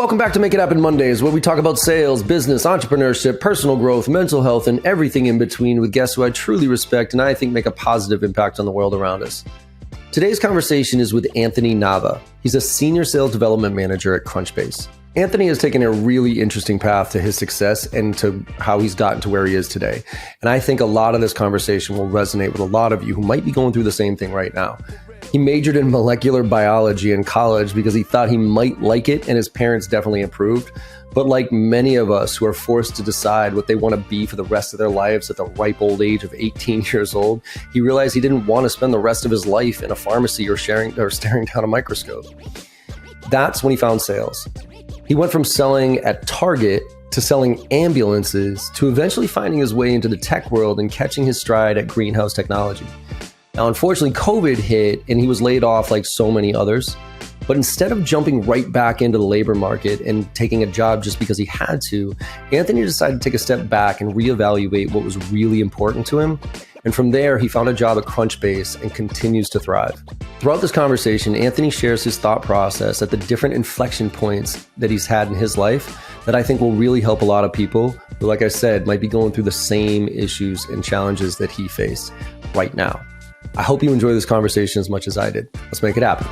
Welcome back to Make It Happen Mondays, where we talk about sales, business, entrepreneurship, personal growth, mental health, and everything in between with guests who I truly respect and I think make a positive impact on the world around us. Today's conversation is with Anthony Nava. He's a senior sales development manager at Crunchbase. Anthony has taken a really interesting path to his success and to how he's gotten to where he is today. And I think a lot of this conversation will resonate with a lot of you who might be going through the same thing right now. He majored in molecular biology in college because he thought he might like it, and his parents definitely approved. But like many of us who are forced to decide what they want to be for the rest of their lives at the ripe old age of 18 years old, he realized he didn't want to spend the rest of his life in a pharmacy or staring down a microscope. That's when he found sales. He went from selling at Target to selling ambulances to eventually finding his way into the tech world and catching his stride at Greenhouse Technology. Now, unfortunately, COVID hit and he was laid off like so many others. But instead of jumping right back into the labor market and taking a job just because he had to, Anthony decided to take a step back and reevaluate what was really important to him. And from there, he found a job at Crunchbase and continues to thrive. Throughout this conversation, Anthony shares his thought process at the different inflection points that he's had in his life that I think will really help a lot of people who, like I said, might be going through the same issues and challenges that he faced right now. I hope you enjoy this conversation as much as I did. Let's make it happen.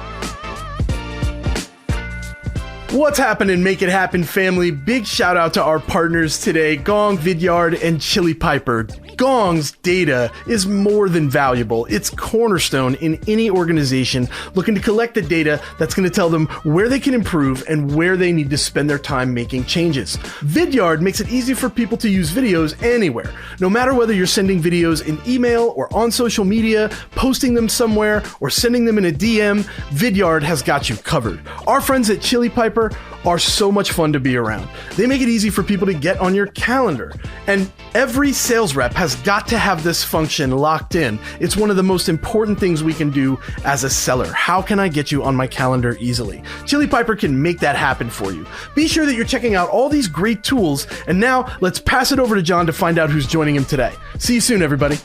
What's happening, Make It Happen family? Big shout out to our partners today, Gong, Vidyard, and Chili Piper. Gong's data is more than valuable. It's cornerstone in any organization looking to collect the data that's going to tell them where they can improve and where they need to spend their time making changes. Vidyard makes it easy for people to use videos anywhere. No matter whether you're sending videos in email or on social media, posting them somewhere, or sending them in a DM, Vidyard has got you covered. Our friends at Chili Piper are so much fun to be around. They make it easy for people to get on your calendar. And every sales rep has got to have this function locked in. It's one of the most important things we can do as a seller. How can I get you on my calendar easily? Chili Piper can make that happen for you. Be sure that you're checking out all these great tools. And now let's pass it over to John to find out who's joining him today. See you soon, everybody.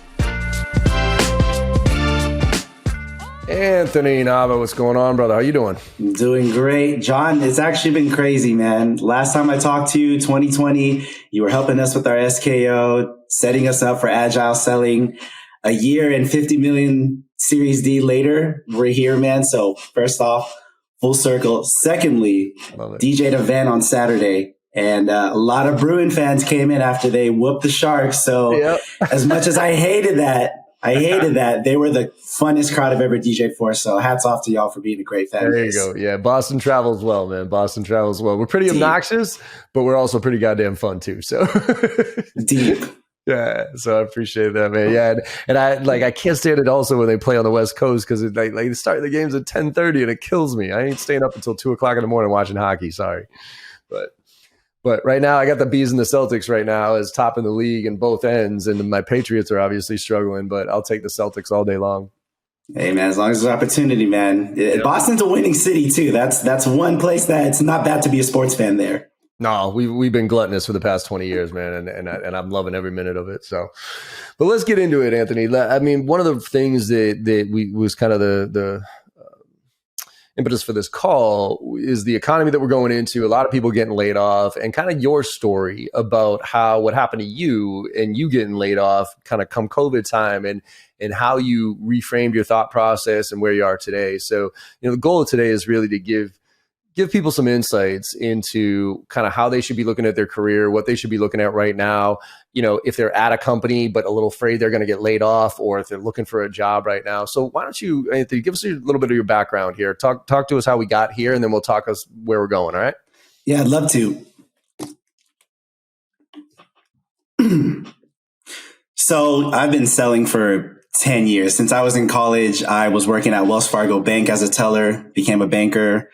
Anthony Nava, what's going on, brother? How you doing? Doing great. John, it's actually been crazy, man. Last time I talked to you, 2020, you were helping us with our SKO, setting us up for agile selling. A year and 50 million Series D later, we're here, man. So first off, full circle. Secondly, DJed event on Saturday. And a lot of Bruin fans came in after they whooped the Sharks. So As much as I hated that, they were the funnest crowd I've ever DJed for. So hats off to y'all for being a great fan base. There you go. Yeah, Boston travels well, man. Boston travels well. We're pretty obnoxious, but we're also pretty goddamn fun too. So deep. Yeah, so I appreciate that, man. Yeah, and I can't stand it also when they play on the West Coast because they start the games at 10:30 and it kills me. I ain't staying up until 2:00 in the morning watching hockey. Sorry, But right now, I got the Bees and the Celtics right now as top in the league in both ends. And my Patriots are obviously struggling, but I'll take the Celtics all day long. Hey, man, as long as there's opportunity, man. Boston's a winning city, too. That's one place that it's not bad to be a sports fan there. No, we've been gluttonous for the past 20 years, man, and I'm loving every minute of it. So, but let's get into it, Anthony. I mean, one of the things that we was kind of the impetus for this call is the economy that we're going into, a lot of people getting laid off, and kind of your story about what happened to you and you getting laid off kind of come COVID time and how you reframed your thought process and where you are today. So, the goal of today is really to give people some insights into kind of how they should be looking at their career, what they should be looking at right now, if they're at a company but a little afraid they're going to get laid off, or if they're looking for a job right now. So why don't you, Anthony, give us a little bit of your background here. Talk to us how we got here, and then we'll talk us where we're going, all right? Yeah, I'd love to. So I've been selling for 10 years. Since I was in college, I was working at Wells Fargo Bank as a teller, became a banker,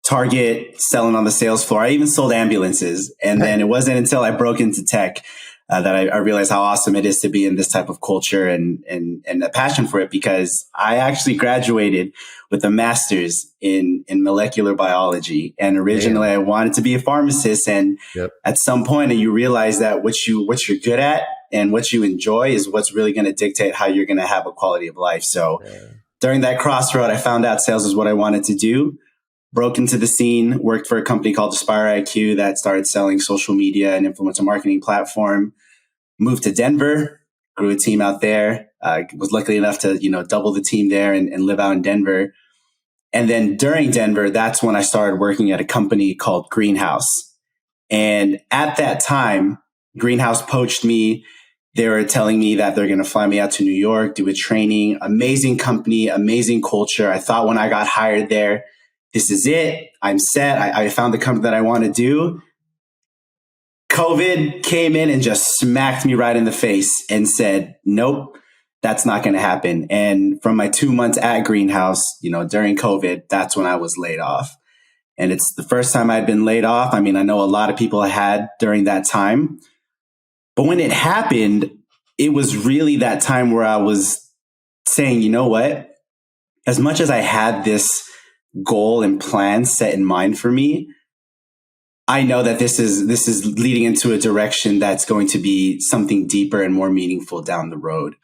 Target, selling on the sales floor. I even sold ambulances. And then it wasn't until I broke into tech that I realized how awesome it is to be in this type of culture and a passion for it, because I actually graduated with a master's in molecular biology. And originally I wanted to be a pharmacist. And at some point you realize that what you're good at and what you enjoy is what's really going to dictate how you're going to have a quality of life. So during that crossroad, I found out sales is what I wanted to do. broke into the scene, worked for a company called Aspire IQ that started selling social media and influencer marketing platform, moved to Denver, grew a team out there, was lucky enough to, double the team there and live out in Denver. And then during Denver, that's when I started working at a company called Greenhouse. And at that time, Greenhouse poached me. They were telling me that they're going to fly me out to New York, do a training, amazing company, amazing culture. I thought when I got hired there, this is it. I'm set. I found the company that I want to do. COVID came in and just smacked me right in the face and said, nope, that's not going to happen. And from my 2 months at Greenhouse, during COVID, that's when I was laid off. And it's the first time I'd been laid off. I mean, I know a lot of people had during that time. But when it happened, it was really that time where I was saying, you know what? As much as I had this goal and plan set in mind for me, I know that this is leading into a direction that's going to be something deeper and more meaningful down the road.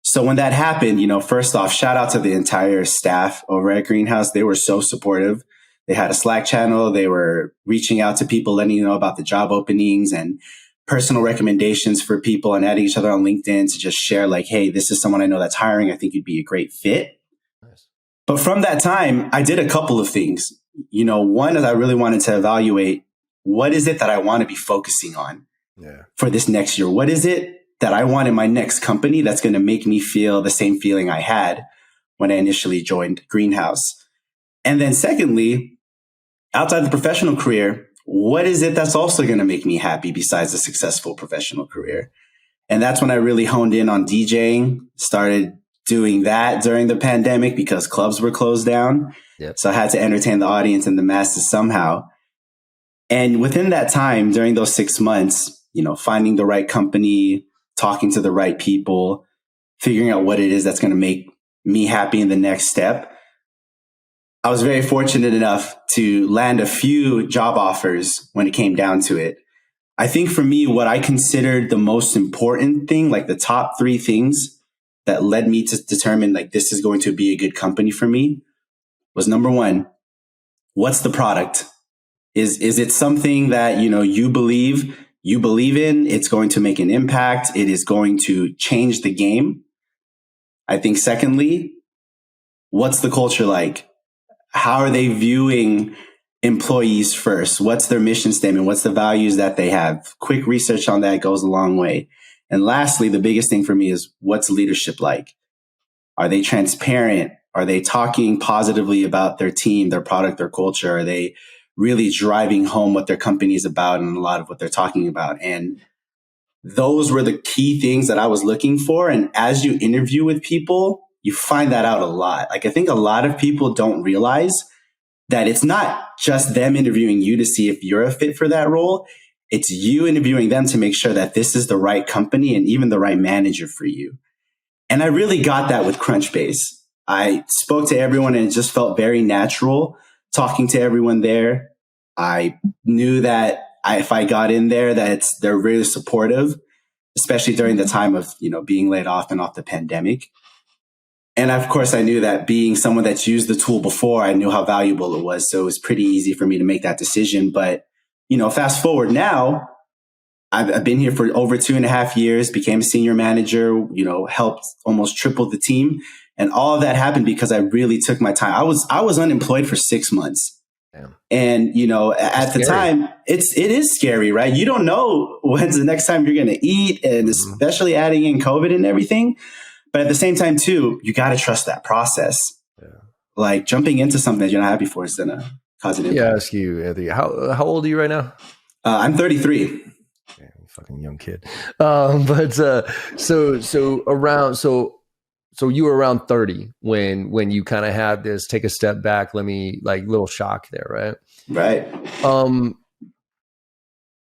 So when that happened, first off, shout out to the entire staff over at Greenhouse. They were so supportive. They had a Slack channel. They were reaching out to people, letting you know about the job openings and personal recommendations for people, and adding each other on LinkedIn to just share like, hey, this is someone I know that's hiring. I think you'd be a great fit. Nice. But from that time, I did a couple of things. One is I really wanted to evaluate what is it that I want to be focusing on for this next year? What is it that I want in my next company that's going to make me feel the same feeling I had when I initially joined Greenhouse? And then secondly, outside the professional career, what is it that's also going to make me happy besides a successful professional career? And that's when I really honed in on DJing, started doing that during the pandemic because clubs were closed down. Yep. So I had to entertain the audience and the masses somehow. And within that time, during those 6 months, finding the right company, talking to the right people, figuring out what it is that's going to make me happy in the next step, I was very fortunate enough to land a few job offers when it came down to it. I think for me, what I considered the most important thing, like the top 3 things that led me to determine like this is going to be a good company for me, was number 1, what's the product? Is it something that, you believe in, it's going to make an impact, it is going to change the game? I think secondly, what's the culture like? How are they viewing employees first? What's their mission statement? What's the values that they have? Quick research on that goes a long way. And lastly, the biggest thing for me is what's leadership like? Are they transparent? Are they talking positively about their team, their product, their culture? Are they really driving home what their company is about and a lot of what they're talking about? And those were the key things that I was looking for. And as you interview with people, you find that out a lot. Like, I think a lot of people don't realize that it's not just them interviewing you to see if you're a fit for that role. It's you interviewing them to make sure that this is the right company and even the right manager for you. And I really got that with Crunchbase. I spoke to everyone and it just felt very natural talking to everyone there. I knew that if I got in there, they're really supportive, especially during the time of, being laid off and off the pandemic. And of course, I knew that being someone that's used the tool before, I knew how valuable it was. So it was pretty easy for me to make that decision. But, fast forward now, I've been here for over 2.5 years, became a senior manager, helped almost triple the team. And all of that happened because I really took my time. I was unemployed for 6 months. Damn. And, at the time, it is scary, right? You don't know when's the next time you're going to eat, and especially adding in COVID and everything. But at the same time, too, you got to trust that process. Yeah. Like jumping into something that you're not happy for is going to cause an impact. Yeah, ask you, Anthony, how old are you right now? I'm 33. Damn, fucking young kid. So you were around 30 when you kind of had this take a step back, little shock there, right? Right.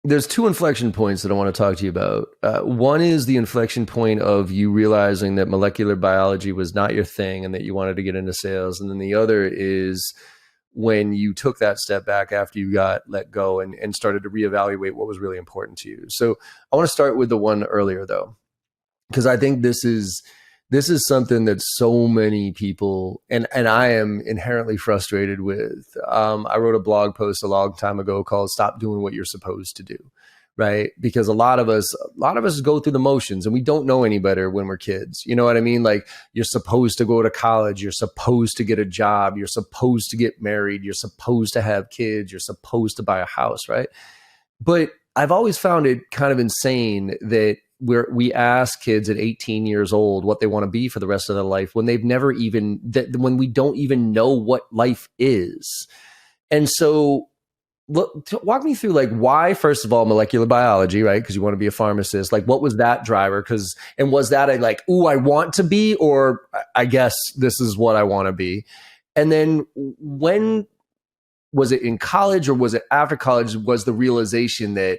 There's 2 inflection points that I want to talk to you about. One is the inflection point of you realizing that molecular biology was not your thing and that you wanted to get into sales. And then the other is when you took that step back after you got let go and started to reevaluate what was really important to you. So I want to start with the one earlier, though, because I think this is this is something that so many people, and I am inherently frustrated with. I wrote a blog post a long time ago called "Stop Doing What You're Supposed to Do," right? Because a lot of us go through the motions, and we don't know any better when we're kids. You know what I mean? Like, you're supposed to go to college, you're supposed to get a job, you're supposed to get married, you're supposed to have kids, you're supposed to buy a house, right? But I've always found it kind of insane that we ask kids at 18 years old what they want to be for the rest of their life when they've never even, when we don't even know what life is. And so walk me through, like, why, first of all, molecular biology, right? Because you want to be a pharmacist. Like, what was that driver? And was that a like, ooh, I want to be, or I guess this is what I want to be? And then when was it, in college or was it after college, was the realization that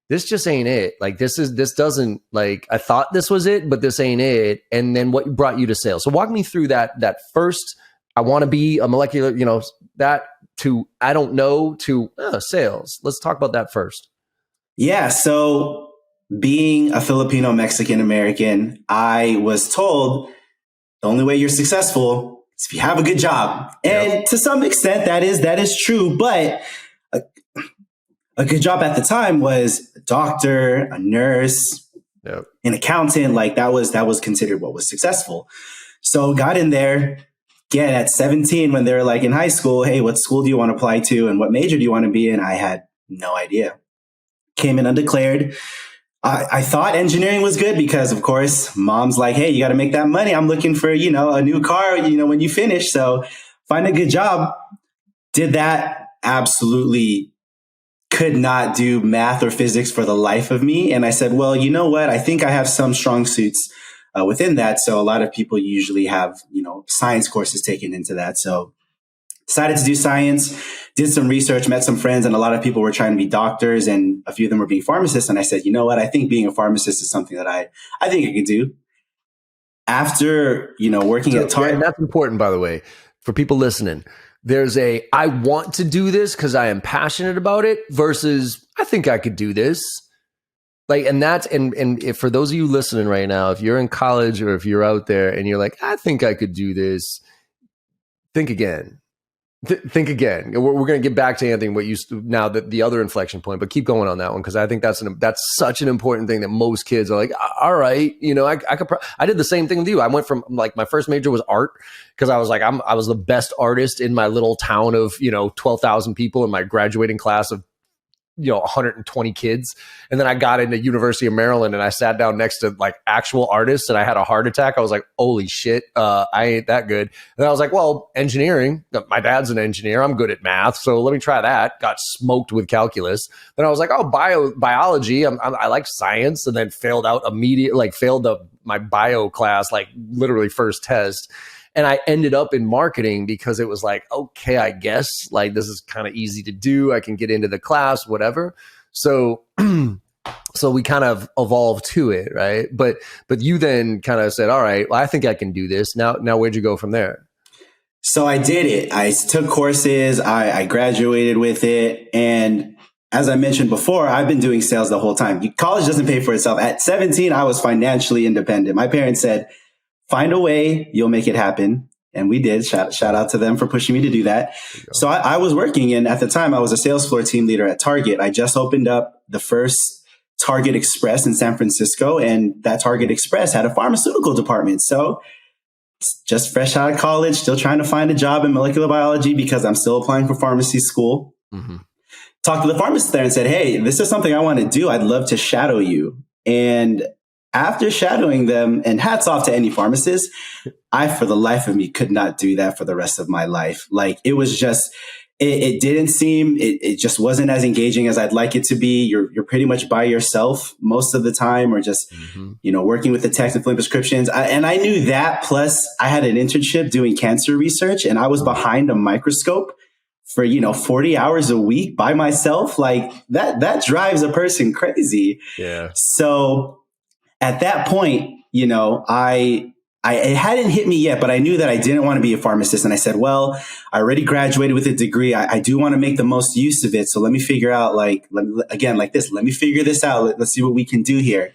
this just ain't it? Like, this doesn't, like, I thought this was it, but this ain't it. And then what brought you to sales? So walk me through that first, I want to be a molecular, that, to I don't know, to sales. Let's talk about that first. Yeah. So being a Filipino Mexican American, I was told the only way you're successful is if you have a good job. And to some extent that is true, but a good job at the time was a doctor, a nurse, an accountant. Like, that was considered what was successful. So got in there. Again, at 17, when they were like in high school, hey, what school do you want to apply to and what major do you want to be in? I had no idea. Came in undeclared. I thought engineering was good because, of course, mom's like, hey, you got to make that money. I'm looking for, a new car, when you finish. So find a good job. Did that. Absolutely could not do math or physics for the life of me. And I said, well, you know what? I think I have some strong suits within that. So a lot of people usually have, science courses taken into that. So decided to do science, did some research, met some friends, and a lot of people were trying to be doctors and a few of them were being pharmacists. And I said, you know what? I think being a pharmacist is something that I think I could do. After, working at Target. And that's important, by the way, for people listening. There's I want to do this because I am passionate about it versus I think I could do this. Like, and that's, and if, for those of you listening right now, if you're in college or if you're out there and you're like, I think I could do this, think again. Think again. We're going to get back to Anthony, what you now the other inflection point, but keep going on that one, because I think that's such an important thing that most kids are like, all right, I did the same thing with you. I went from, like, my first major was art because I was like, I was the best artist in my little town of 12,000 people in my graduating class of 120 kids. And then I got into University of Maryland and I sat down next to like actual artists and I had a heart attack. I was like, holy shit, I ain't that good. And I was like, well, engineering, my dad's an engineer. I'm good at math. So let me try that. Got smoked with calculus. Then I was like, oh, biology. I like science, and then failed out immediately, like failed my bio class, like literally first test. And I ended up in marketing because it was like, okay, I guess like this is kind of easy to do. I can get into the class, whatever. So, so we kind of evolved to it, right? But you then kind of said, all right, well, I think I can do this. Now, where'd you go from there? So I did it. I took courses. I graduated with it. And as I mentioned before, I've been doing sales the whole time. College doesn't pay for itself. At 17, I was financially independent. My parents said, find a way, you'll make it happen. And we did. Shout out to them for pushing me to do that. So I was working, and at the time I was a sales floor team leader at Target. I just opened up the first Target Express in San Francisco, and that Target Express had a pharmaceutical department. So just fresh out of college, still trying to find a job in molecular biology because I'm still applying for pharmacy school. Mm-hmm. Talked to the pharmacist there and said, hey, this is something I want to do. I'd love to shadow you. And after shadowing them, and hats off to any pharmacist, I, for the life of me, could not do that for the rest of my life. Like, it was just, it didn't seem, it just wasn't as engaging as I'd like it to be. You're pretty much by yourself most of the time, or just, working with the text and filling prescriptions. And I knew that, plus I had an internship doing cancer research, and I was behind a microscope for, 40 hours a week by myself. Like, that drives a person crazy. Yeah. So at that point, it hadn't hit me yet, but I knew that I didn't want to be a pharmacist. And I said, well, I already graduated with a degree. I do want to make the most use of it. So let me figure out, let me figure this out. Let's see what we can do here.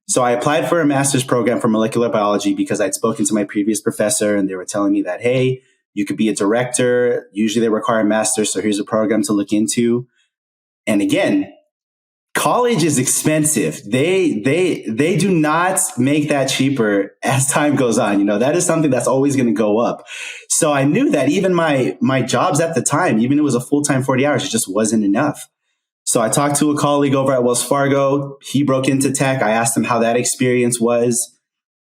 So I applied for a master's program for molecular biology because I'd spoken to my previous professor and they were telling me that, hey, you could be a director. Usually they require a master's. So here's a program to look into. And again, college is expensive. They do not make that cheaper as time goes on. You know, that is something that's always going to go up. So I knew that even my jobs at the time, even if it was a full-time 40 hours, it just wasn't enough. So I talked to a colleague over at Wells Fargo. He broke into tech. I asked him how that experience was,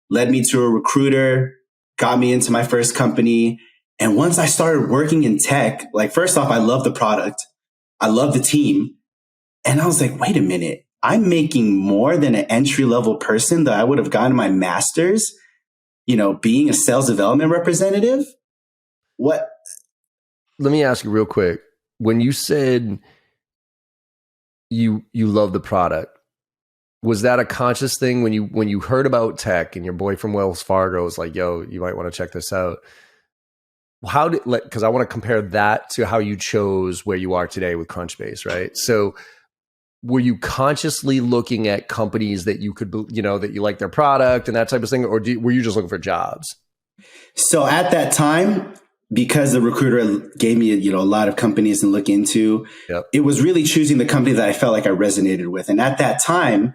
led me to a recruiter, got me into my first company. And once I started working in tech, like, first off, I love the product. I love the team. And I was like, wait a minute, I'm making more than an entry level person that I would have gotten my master's, you know, being a sales development representative. What? Let me ask you real quick. When you said you love the product, was that a conscious thing when you heard about tech and your boy from Wells Fargo was like, yo, you might want to check this out? How did, because I want to compare that to how you chose where you are today with Crunchbase, right? So were you consciously looking at companies that you could, you know, that you like their product and that type of thing? Or were you just looking for jobs? So at that time, because the recruiter gave me, you know, a lot of companies to look into, It was really choosing the company that I felt like I resonated with. And at that time,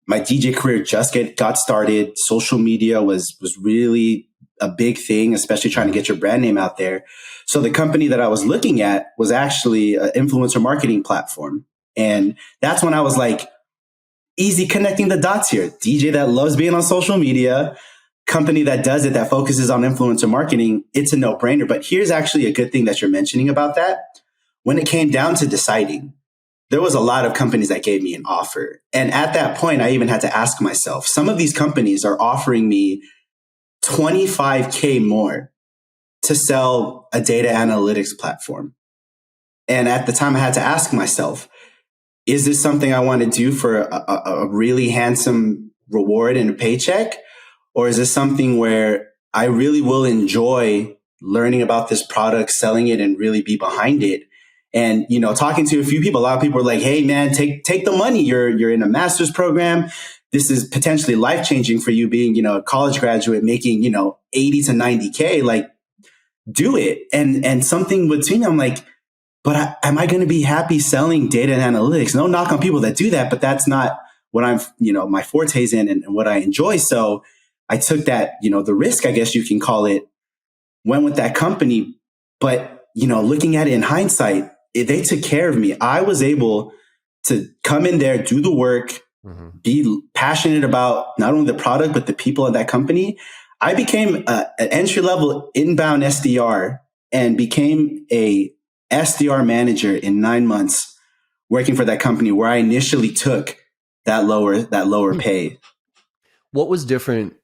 my DJ career just got started. Social media was really a big thing, especially trying to get your brand name out there. So the company that I was looking at was actually an influencer marketing platform. And that's when I was like, easy connecting the dots here. DJ that loves being on social media, company that does it, that focuses on influencer marketing, it's a no-brainer. But here's actually a good thing that you're mentioning about that. When it came down to deciding, there was a lot of companies that gave me an offer. And at that point, I even had to ask myself, some of these companies are offering me $25K more to sell a data analytics platform. And at the time, I had to ask myself, is this something I want to do for a really handsome reward and a paycheck? Or is this something where I really will enjoy learning about this product, selling it, and really be behind it? And, you know, talking to a few people, a lot of people are like, hey, man, take the money. You're in a master's program. This is potentially life-changing for you being, you know, a college graduate making, you know, 80 to 90K. Like, do it. And something between them, I'm like, but am I going to be happy selling data and analytics? No knock on people that do that, but that's not what I'm, you know, my fortes in and what I enjoy. So I took that, you know, the risk, I guess you can call it, went with that company. But, you know, looking at it in hindsight, they took care of me. I was able to come in there, do the work, be passionate about not only the product, but the people at that company. I became an entry-level inbound SDR and became a SDR manager in 9 months working for that company where I initially took that lower pay. What was different?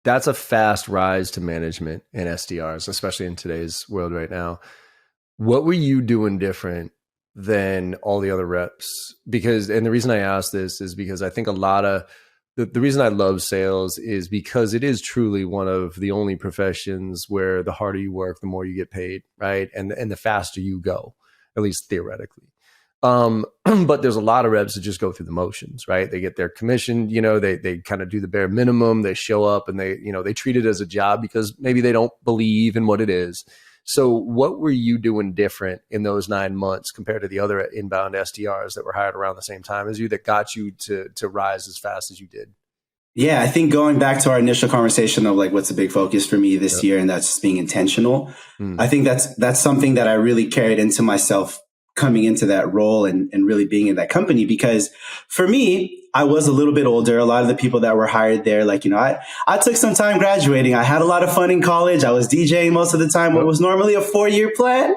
That's a fast rise to management in SDRs, especially in today's world right now. What were you doing different than all the other reps? Because, and the reason I ask this is because I think a lot of the reason I love sales is because it is truly one of the only professions where the harder you work, the more you get paid, right? And the faster you go, at least theoretically. But there's a lot of reps that just go through the motions, right? They get their commission, you know, they kind of do the bare minimum, they show up and they, you know, they treat it as a job because maybe they don't believe in what it is. So what were you doing different in those 9 months compared to the other inbound SDRs that were hired around the same time as you that got you to rise as fast as you did? Yeah, I think going back to our initial conversation of like, what's a big focus for me this year, and that's just being intentional. I think that's something that I really carried into myself coming into that role and really being in that company, because for me, I was a little bit older. A lot of the people that were hired there, like, you know, I took some time graduating. I had a lot of fun in college. I was DJing most of the time. What was normally a 4-year plan.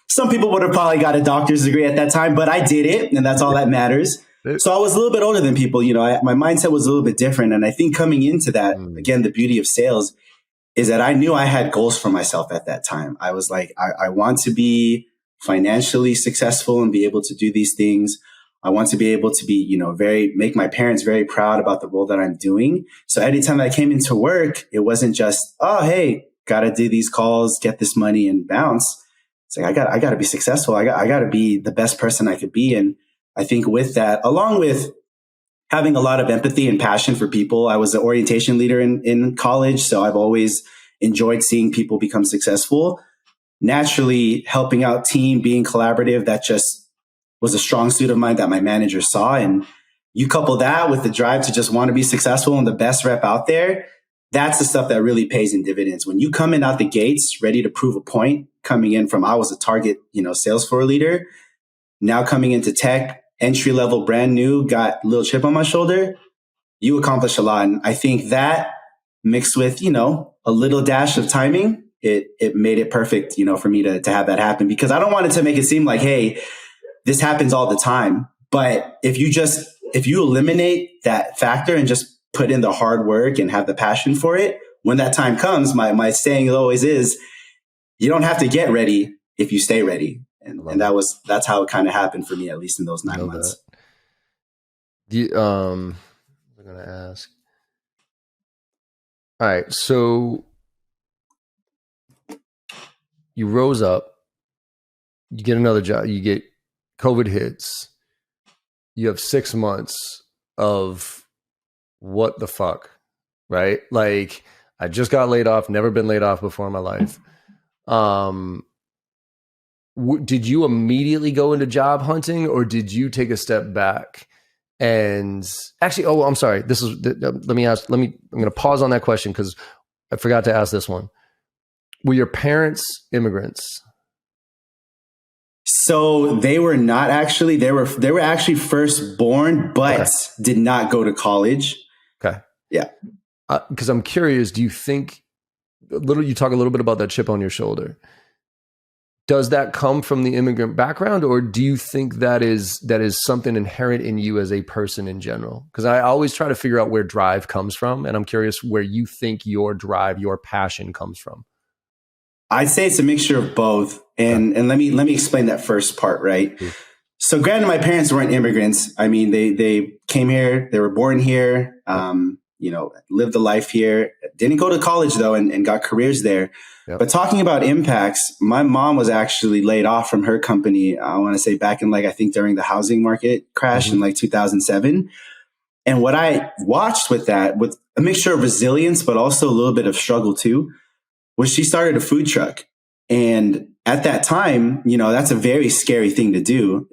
Some people would have probably got a doctor's degree at that time, but I did it. And that's all that matters. So I was a little bit older than people, you know, my mindset was a little bit different. And I think coming into that, again, the beauty of sales is that I knew I had goals for myself at that time. I was like, I want to be financially successful and be able to do these things. I want to be able to be, you know, make my parents very proud about the role that I'm doing. So anytime I came into work, it wasn't just, oh, hey, got to do these calls, get this money and bounce. It's like, I got to be successful. I got to be the best person I could be. And I think with that, along with having a lot of empathy and passion for people. I was an orientation leader in college, so I've always enjoyed seeing people become successful. Naturally, helping out team, being collaborative, that just was a strong suit of mine that my manager saw. And you couple that with the drive to just want to be successful and the best rep out there, that's the stuff that really pays in dividends. When you come in out the gates, ready to prove a point, coming in from, I was a target, sales floor leader, now coming into tech, entry level, brand new, got a little chip on my shoulder, you accomplish a lot. And I think that mixed with, a little dash of timing, it made it perfect, for me to have that happen, because I don't want it to make it seem like, hey, this happens all the time. But if you eliminate that factor and just put in the hard work and have the passion for it, when that time comes, my saying always is, you don't have to get ready if you stay ready. And that's how it kind of happened for me, at least in those 9 months. I'm going to ask. All right. So you rose up, you get another job, you get COVID hits, you have 6 months of what the fuck, right? Like, I just got laid off, never been laid off before in my life. Did you immediately go into job hunting, or did you take a step back? And actually, I'm sorry. I'm going to pause on that question because I forgot to ask this one. Were your parents immigrants? So they were not actually. They were actually first born, but did not go to college. Okay. Yeah. Because I'm curious. Do you think you talk a little bit about that chip on your shoulder? Does that come from the immigrant background, or do you think that is something inherent in you as a person in general? Because I always try to figure out where drive comes from, and I'm curious where you think your drive, your passion comes from. I'd say it's a mixture of both, and let me explain that first part, right? Mm-hmm. So, granted, my parents weren't immigrants. I mean, they came here, they were born here, lived a life here. Didn't go to college though, and got careers there. Yep. But talking about impacts, my mom was actually laid off from her company. I want to say back in I think during the housing market crash in 2007. And what I watched with that, with a mixture of resilience, but also a little bit of struggle too, was she started a food truck. And at that time, that's a very scary thing to do,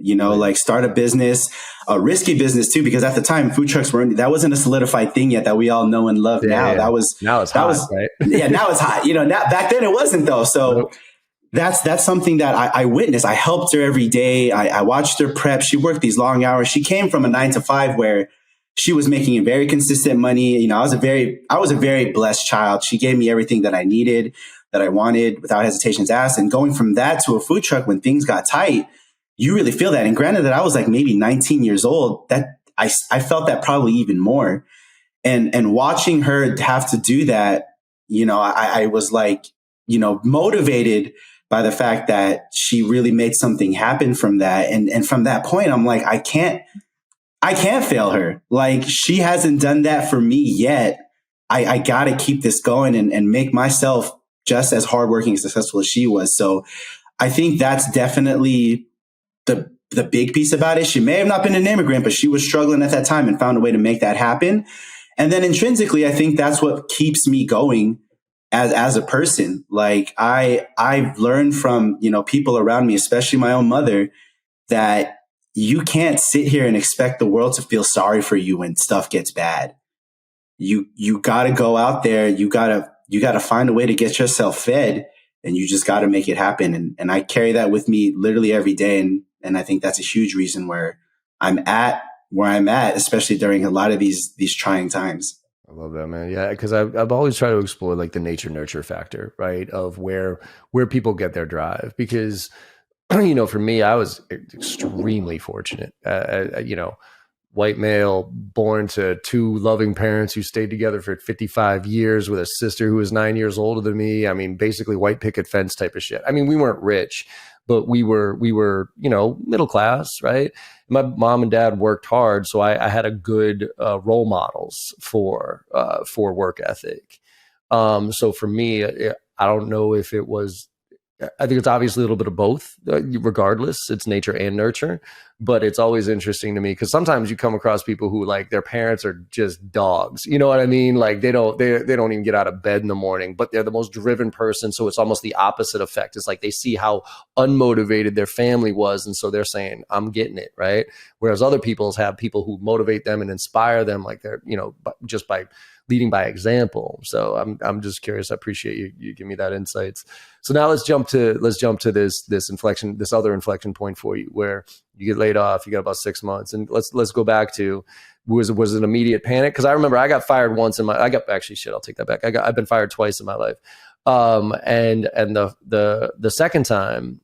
start a business, a risky business too, because at the time food trucks that wasn't a solidified thing yet that we all know and love now. Yeah. Now it's hot, right? Yeah, now it's hot. Back then it wasn't though. So that's something that I witnessed. I helped her every day. I watched her prep. She worked these long hours. She came from a 9 to 5 where she was making a very consistent money. I was a very blessed child. She gave me everything that I needed, that I wanted, without hesitation to ask. And going from that to a food truck when things got tight, you really feel that. And granted that I was maybe 19 years old, that I felt that probably even more. And watching her have to do that, I was motivated by the fact that she really made something happen from that. And from that point, I'm like, I can't fail her. She hasn't done that for me yet. I got to keep this going and make myself just as hardworking and successful as she was. So I think that's definitely the big piece about it. She may have not been an immigrant, but she was struggling at that time and found a way to make that happen. And then intrinsically, I think that's what keeps me going as a person. I've learned from, people around me, especially my own mother, that you can't sit here and expect the world to feel sorry for you when stuff gets bad. You got to go out there. You got to find a way to get yourself fed, and you just got to make it happen. And I carry that with me literally every day. And I think that's a huge reason where I'm at, especially during a lot of these trying times. I love that, man. Yeah. Cause I've always tried to explore the nature nurture factor, right? Of where people get their drive, because for me, I was extremely fortunate, white male, born to 2 loving parents who stayed together for 55 years with a sister who was 9 years older than me. I mean, basically white picket fence type of shit. I mean, we weren't rich, but we were, middle class, right? My mom and dad worked hard. So I had a good role models for work ethic. So for me, I don't know if it was I think it's obviously a little bit of both, regardless. It's nature and nurture. But it's always interesting to me because sometimes you come across people who like their parents are just dogs. You know what I mean? Like they don't even get out of bed in the morning, but they're the most driven person. So it's almost the opposite effect. It's like they see how unmotivated their family was. And so they're saying, I'm getting it, right? Whereas other people's have people who motivate them and inspire them like they're, just by leading by example. So I'm just curious. I appreciate you give me that insights. So now let's jump to this other inflection point for you where you get laid off. You got about 6 months, and let's go back to was it an immediate panic? Because I remember I got fired once I'll take that back. I've been fired twice in my life, and the second time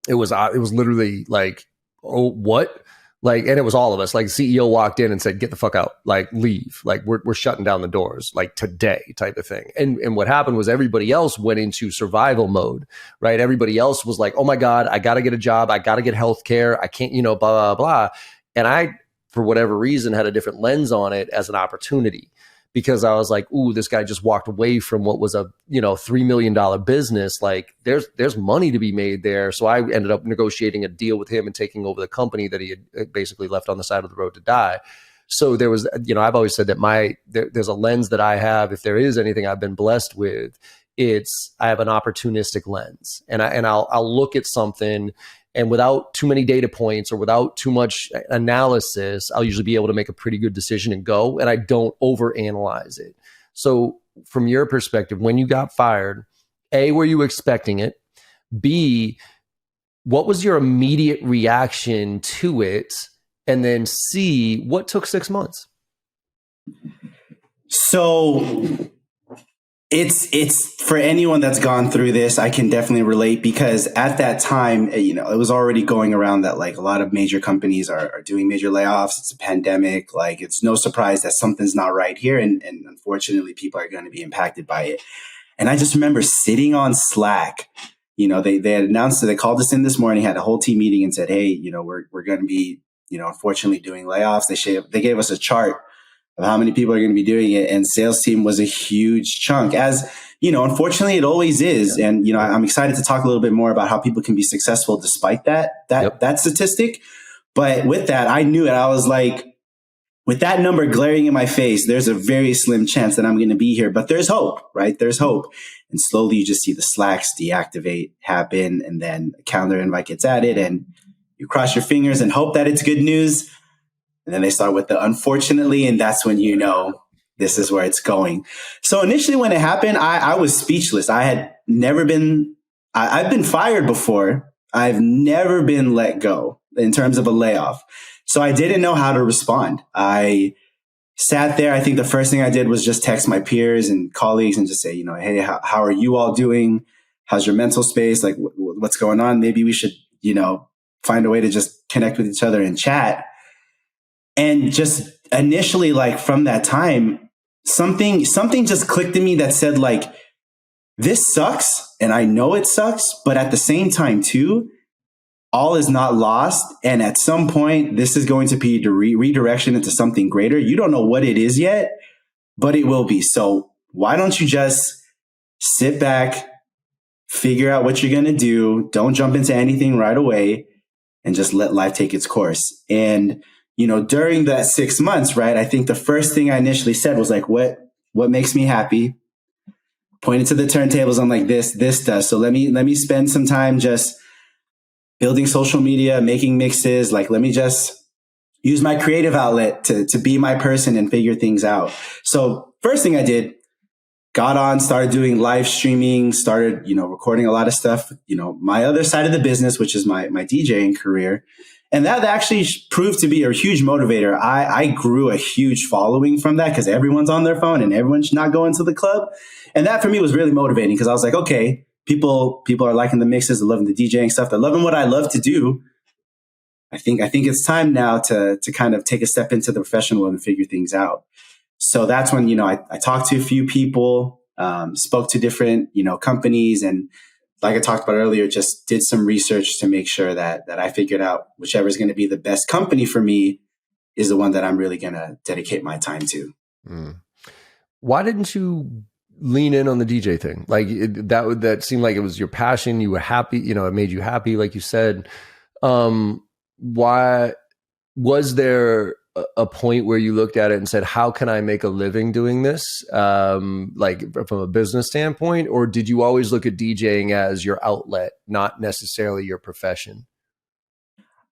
it was literally like, oh, what? Like, and it was all of us. Like, the CEO walked in and said, "Get the fuck out! Like, leave! Like, we're shutting down the doors, like today," type of thing. And what happened was everybody else went into survival mode, right? Everybody else was like, "Oh my God, I got to get a job. I got to get healthcare. I can't, blah blah blah." And I, for whatever reason, had a different lens on it as an opportunity. Because I was like, ooh, this guy just walked away from what was a $3 million business. Like there's money to be made there. So I ended up negotiating a deal with him and taking over the company that he had basically left on the side of the road to die. So there was, I've always said that there's a lens that I have. If there is anything I've been blessed with, I have an opportunistic lens, and I'll look at something. And without too many data points or without too much analysis, I'll usually be able to make a pretty good decision and go, and I don't overanalyze it. So from your perspective, when you got fired, A, were you expecting it? B, what was your immediate reaction to it? And then C, what took 6 months? So it's for anyone that's gone through this, I can definitely relate, because at that time, it was already going around that like a lot of major companies are doing major layoffs. It's a pandemic. Like, it's no surprise that something's not right here. And unfortunately, people are going to be impacted by it. And I just remember sitting on Slack. They had announced that they called us in this morning, had a whole team meeting and said, "Hey, we're going to be, unfortunately doing layoffs." They gave us a chart of how many people are going to be doing it. And sales team was a huge chunk, as, unfortunately it always is. Yeah. And, I'm excited to talk a little bit more about how people can be successful despite that statistic. But with that, I knew it. I was like, with that number glaring in my face, there's a very slim chance that I'm going to be here, but there's hope, right? There's hope. And slowly you just see the Slacks deactivate happen. And then a calendar invite gets added and you cross your fingers and hope that it's good news. And then they start with the unfortunately, and that's when this is where it's going. So initially when it happened, I was speechless. I've been fired before. I've never been let go in terms of a layoff. So I didn't know how to respond. I sat there. I think the first thing I did was just text my peers and colleagues and just say, "Hey, how are you all doing? How's your mental space? Like, what's going on? Maybe we should, find a way to just connect with each other and chat." And just initially, like from that time, something just clicked in me that said, like, this sucks. And I know it sucks, but at the same time too, all is not lost. And at some point, this is going to be the redirection into something greater. You don't know what it is yet, but it will be. So why don't you just sit back, figure out what you're going to do. Don't jump into anything right away and just let life take its course. And during that 6 months, right, I think the first thing I initially said was like, what makes me happy? Pointed to the turntables. I'm like, this does. So let me spend some time just building social media, making mixes. Like, let me just use my creative outlet to be my person and figure things out. So first thing I did, got on, started doing live streaming, started, recording a lot of stuff, my other side of the business, which is my DJing career. And that actually proved to be a huge motivator. I grew a huge following from that because everyone's on their phone and everyone's not going to the club. And that for me was really motivating because I was like, okay, people are liking the mixes, they're loving the DJing stuff, they're loving what I love to do. I think it's time now to kind of take a step into the professional world and figure things out. So that's when, I talked to a few people, spoke to different, companies, and like I talked about earlier, just did some research to make sure that I figured out whichever is going to be the best company for me is the one that I'm really going to dedicate my time to. Why didn't you lean in on the DJ thing? Like that seemed like it was your passion. You were happy, it made you happy, like you said. Why was there a point where you looked at it and said, how can I make a living doing this? Like from a business standpoint, or did you always look at DJing as your outlet, not necessarily your profession?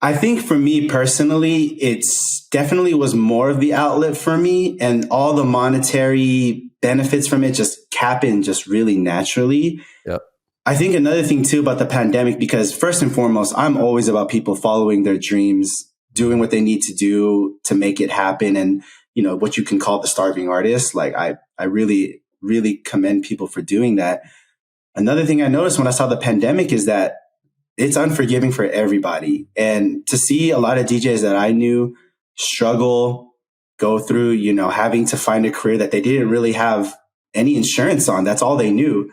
I think for me personally, it's definitely was more of the outlet for me, and all the monetary benefits from it just happen just really naturally. Yep. I think another thing too about the pandemic, because first and foremost, I'm always about people following their dreams, doing what they need to do to make it happen. And, what you can call the starving artist. Like I really, really commend people for doing that. Another thing I noticed when I saw the pandemic is that it's unforgiving for everybody. And to see a lot of DJs that I knew struggle, go through, having to find a career that they didn't really have any insurance on. That's all they knew.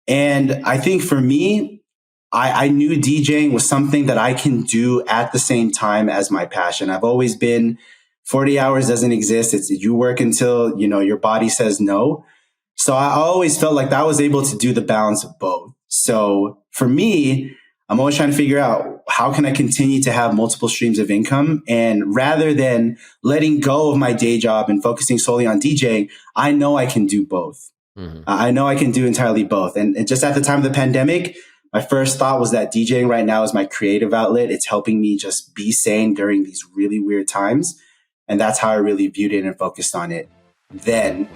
And I think for me, I knew DJing was something that I can do at the same time as my passion. I've always been 40 hours doesn't exist. It's you work until, your body says no. So I always felt like I was able to do the balance of both. So for me, I'm always trying to figure out how can I continue to have multiple streams of income? And rather than letting go of my day job and focusing solely on DJing, I know I can do both. Mm-hmm. I know I can do entirely both. And just at the time of the pandemic, my first thought was that DJing right now is my creative outlet. It's helping me just be sane during these really weird times. And that's how I really viewed it and focused on it then.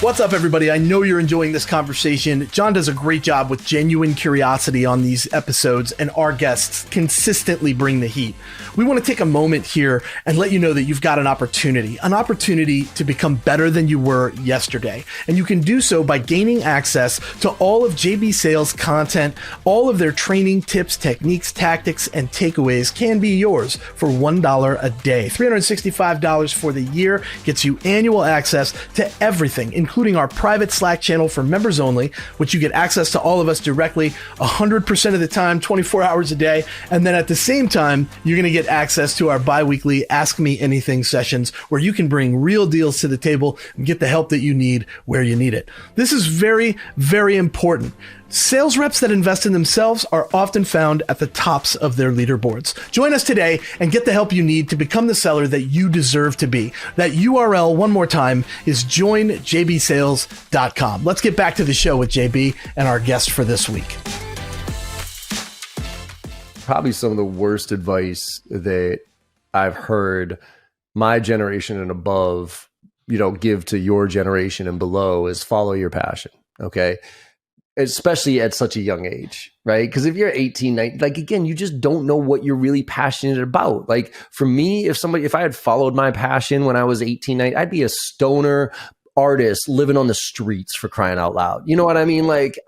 What's up, everybody? I know you're enjoying this conversation. John does a great job with genuine curiosity on these episodes, and our guests consistently bring the heat. We want to take a moment here and let you know that you've got an opportunity to become better than you were yesterday. And you can do so by gaining access to all of JB Sales' content. All of their training, tips, techniques, tactics, and takeaways can be yours for $1 a day. $365 for the year gets you annual access to everything, including our private Slack channel for members only, which you get access to all of us directly 100% of the time, 24 hours a day. And then at the same time, you're going to get access to our bi-weekly Ask Me Anything sessions, where you can bring real deals to the table and get the help that you need where you need it. This is very, very important. Sales reps that invest in themselves are often found at the tops of their leaderboards. Join us today and get the help you need to become the seller that you deserve to be. That URL, one more time, is joinjbsales.com. Let's get back to the show with JB and our guest for this week. Probably some of the worst advice that I've heard my generation and above, give to your generation and below is follow your passion. Okay. Especially at such a young age, right? Because if you're 18, 19, like again, you just don't know what you're really passionate about. Like for me, if I had followed my passion when I was 18, 19, I'd be a stoner artist living on the streets, for crying out loud. You know what I mean? Like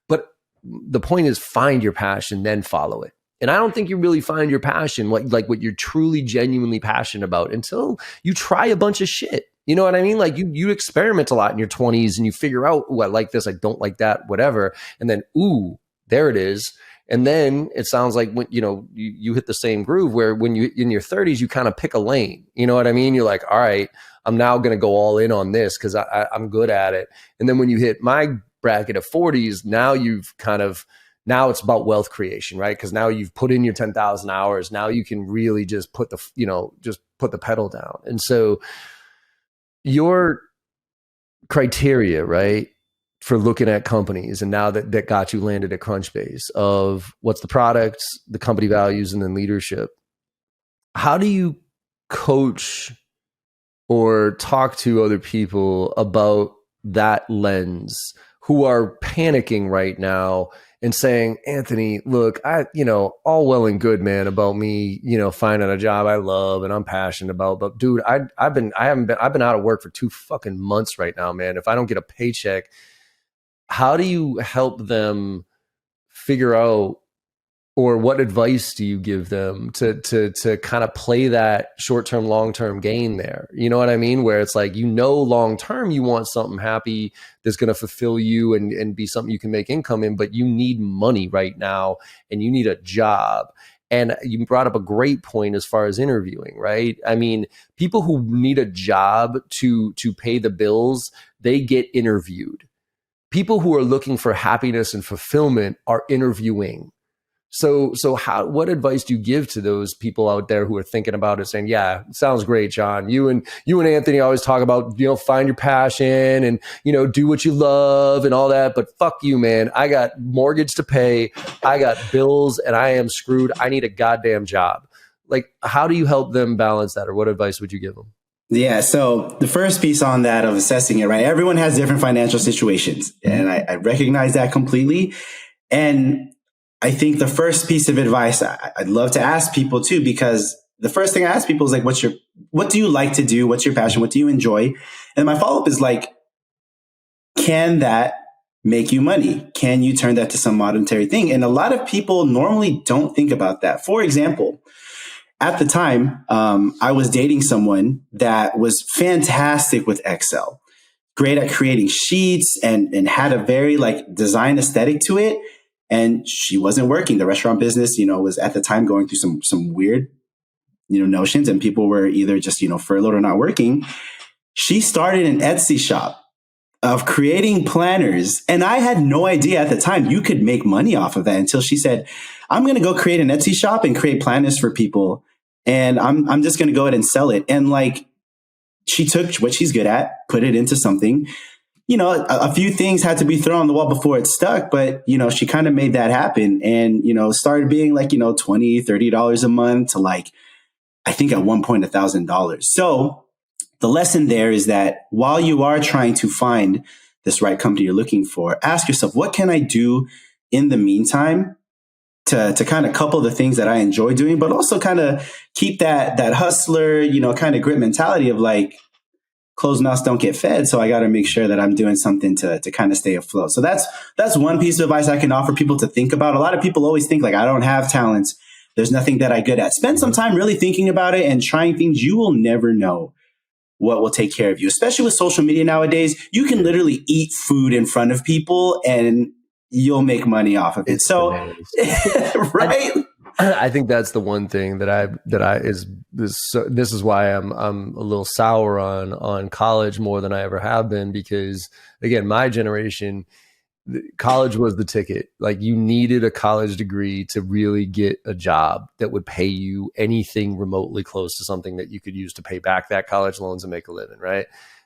but the point is, find your passion, then follow it. And I don't think you really find your passion, like what you're truly, genuinely passionate about, until you try a bunch of shit. You know what I mean? Like you experiment a lot in your 20s and you figure out, I like this, I don't like that, whatever. And then, ooh, there it is. And then it sounds like when, you hit the same groove where when you in your 30s, you kind of pick a lane. You know what I mean? You're like, all right, I'm now going to go all in on this because I'm good at it. And then when you hit my bracket of 40s, now now it's about wealth creation, right? Because now you've put in your 10,000 hours. Now you can really just put the pedal down. And so your criteria, right, for looking at companies, and now that got you landed at Crunchbase, of what's the product, the company values, and then leadership. How do you coach or talk to other people about that lens who are panicking right now and saying, Anthony, look, all well and good, man, about me, finding a job I love and I'm passionate about, but dude, I've been out of work for 2 fucking months right now, man. If I don't get a paycheck, how do you help them figure out, or what advice do you give them to kind of play that short-term, long-term gain there? You know what I mean? Where it's like, long-term, you want something happy that's going to fulfill you and be something you can make income in, but you need money right now and you need a job. And you brought up a great point as far as interviewing, right? I mean, people who need a job to pay the bills, they get interviewed. People who are looking for happiness and fulfillment are interviewing. So what advice do you give to those people out there who are thinking about it, saying, yeah, sounds great, John. You and Anthony always talk about, find your passion and, do what you love and all that. But fuck you, man. I got mortgage to pay. I got bills and I am screwed. I need a goddamn job. Like, how do you help them balance that, or what advice would you give them? Yeah. So the first piece on that of assessing it, right? Everyone has different financial situations, and I recognize that completely. And I think the first piece of advice I'd love to ask people too, because the first thing I ask people is like, what do you like to do? What's your passion? What do you enjoy? And my follow-up is like, can that make you money? Can you turn that to some monetary thing? And a lot of people normally don't think about that. For example, at the time, I was dating someone that was fantastic with Excel, great at creating sheets and had a very like design aesthetic to it. And she wasn't working. The restaurant business, was at the time going through some weird, notions, and people were either just, furloughed or not working. She started an Etsy shop of creating planners. And I had no idea at the time you could make money off of that until she said, I'm going to go create an Etsy shop and create planners for people. And I'm just going to go ahead and sell it. And like, she took what she's good at, put it into something. A few things had to be thrown on the wall before it stuck, but, she kind of made that happen and, started being like, $20, $30 a month to like, I think at one point, $1,000. So the lesson there is that while you are trying to find this right company you're looking for, ask yourself, what can I do in the meantime to kind of couple the things that I enjoy doing, but also kind of keep that hustler, kind of grit mentality of like, closed mouths don't get fed. So I got to make sure that I'm doing something to kind of stay afloat. So that's one piece of advice I can offer people to think about. A lot of people always think like, I don't have talents. There's nothing that I'm good at. Spend some time really thinking about it and trying things. You will never know what will take care of you, especially with social media nowadays. You can literally eat food in front of people and you'll make money off of it. So, right. I think that's the one thing this is why I'm a little sour on college more than I ever have been, because again, my generation, college was the ticket. Like, you needed a college degree to really get a job that would pay you anything remotely close to something that you could use to pay back that college loans and make a living, right?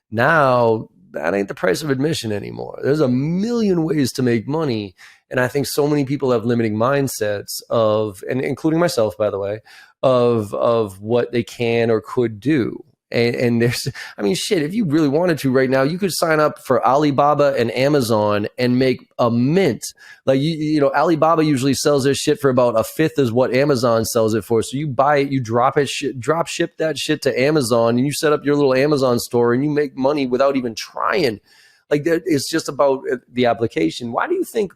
Now, that ain't the price of admission anymore. There's a million ways to make money. And I think so many people have limiting mindsets of, and including myself, by the way, of what they can or could do. And there's, I mean, shit, if you really wanted to right now, you could sign up for Alibaba and Amazon and make a mint. Like, Alibaba usually sells their shit for about a fifth is what Amazon sells it for. So you buy it, you drop ship that shit to Amazon, and you set up your little Amazon store and you make money without even trying. Like, it's just about the application. Why do you think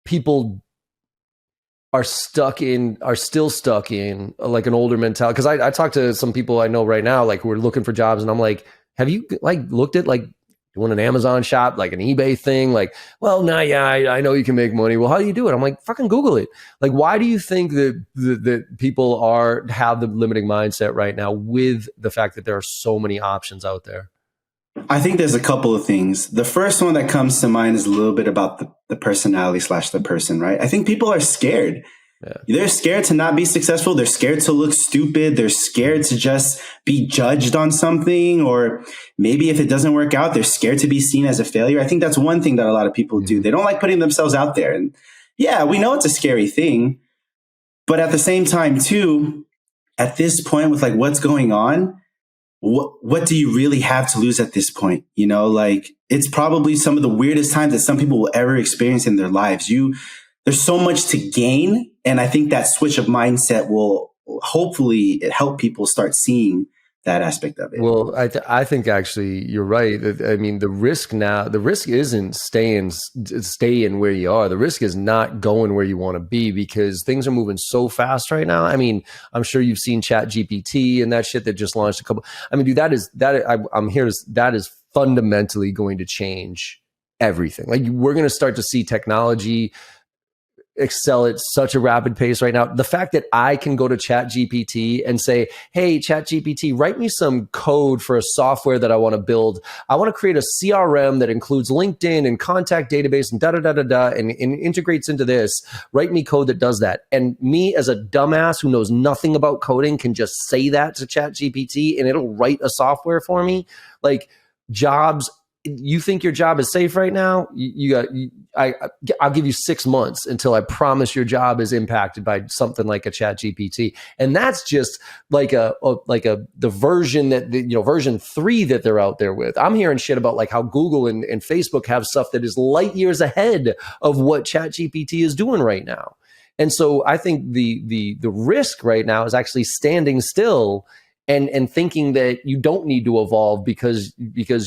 people are still stuck in like an older mentality? Because I talk to some people I know right now, like, who are looking for jobs, and I'm like, have you like looked at like doing an Amazon shop, like an eBay thing? Like, well, nah, yeah, I know you can make money. Well, how do you do it? I'm like, fucking Google it. Like, why do you think that people have the limiting mindset right now with the fact that there are so many options out there? I think there's a couple of things. The first one that comes to mind is a little bit about the personality / the person, right? I think people are scared. Yeah. They're scared to not be successful. They're scared to look stupid. They're scared to just be judged on something. Or maybe if it doesn't work out, they're scared to be seen as a failure. I think that's one thing that a lot of people do. They don't like putting themselves out there. And yeah, we know it's a scary thing. But at the same time, too, at this point with like what's going on, what do you really have to lose at this point? Like, it's probably some of the weirdest times that some people will ever experience in their lives. There's so much to gain. And I think that switch of mindset will hopefully help people start seeing that aspect of it. Well, I think actually you're right. I mean, the risk isn't staying where you are. The risk is not going where you want to be, because things are moving so fast right now. I mean, I'm sure you've seen Chat GPT and that shit that just launched a couple. I mean, dude, that is fundamentally going to change everything. Like, we're going to start to see technology excel at such a rapid pace right now. The fact that I can go to ChatGPT and say, hey, ChatGPT, write me some code for a software that I want to build. I want to create a CRM that includes LinkedIn and contact database and and integrates into this. Write me code that does that. And me as a dumbass who knows nothing about coding can just say that to ChatGPT and it'll write a software for me. Like, jobs, you think your job is safe right now? I'll give you 6 months until I promise your job is impacted by something like a Chat GPT. And that's just like the version that, version 3 that they're out there with. I'm hearing shit about like how Google and Facebook have stuff that is light years ahead of what Chat GPT is doing right now. And so I think the risk right now is actually standing still and thinking that you don't need to evolve because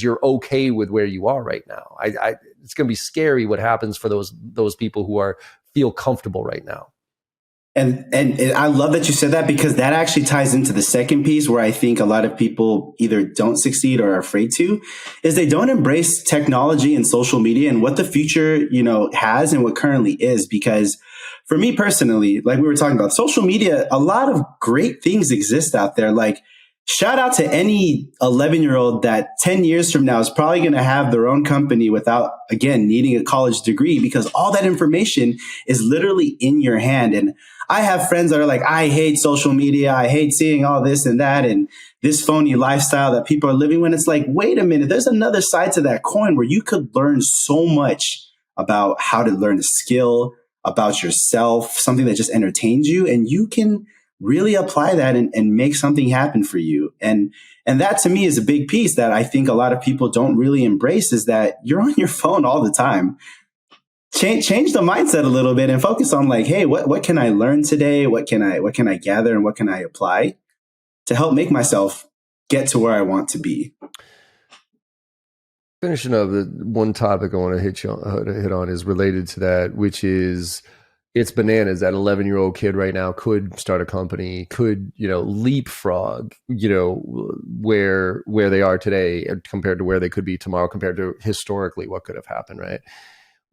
you're okay with where you are right now. It's going to be scary what happens for those people who feel comfortable right now. And I love that you said that, because that actually ties into the second piece where I think a lot of people either don't succeed or are afraid to, is they don't embrace technology and social media and what the future, has and what currently is. Because for me personally, like we were talking about, social media, a lot of great things exist out there. Like, shout out to any 11-year-old that 10 years from now is probably going to have their own company without, again, needing a college degree, because all that information is literally in your hand. And I have friends that are like, I hate social media. I hate seeing all this and that and this phony lifestyle that people are living when it's like, wait a minute, there's another side to that coin where you could learn so much about how to learn a skill, about yourself, something that just entertains you, and you can really apply that and make something happen for you. And that to me is a big piece that I think a lot of people don't really embrace, is that you're on your phone all the time. Change the mindset a little bit and focus on like, hey, what can I learn today? What can I gather and what can I apply to help make myself get to where I want to be? Finishing up, the one topic I want to hit on is related to that, which is, it's bananas that 11-year-old kid right now could start a company, could, leapfrog, where they are today compared to where they could be tomorrow, compared to historically what could have happened, right?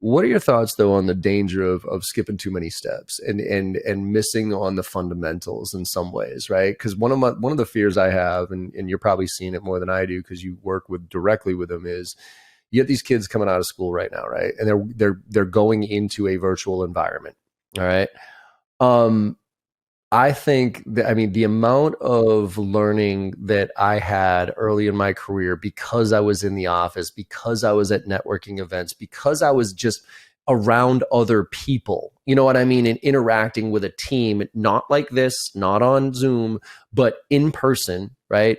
What are your thoughts though on the danger of skipping too many steps and missing on the fundamentals in some ways, right? Because one of the fears I have, and you're probably seeing it more than I do because you work directly with them, is you get these kids coming out of school right now, right? And they're going into a virtual environment. All right. I think that, the amount of learning that I had early in my career, because I was in the office, because I was at networking events, because I was just around other people, you know what I mean? And interacting with a team, not like this, not on Zoom, but in person, right?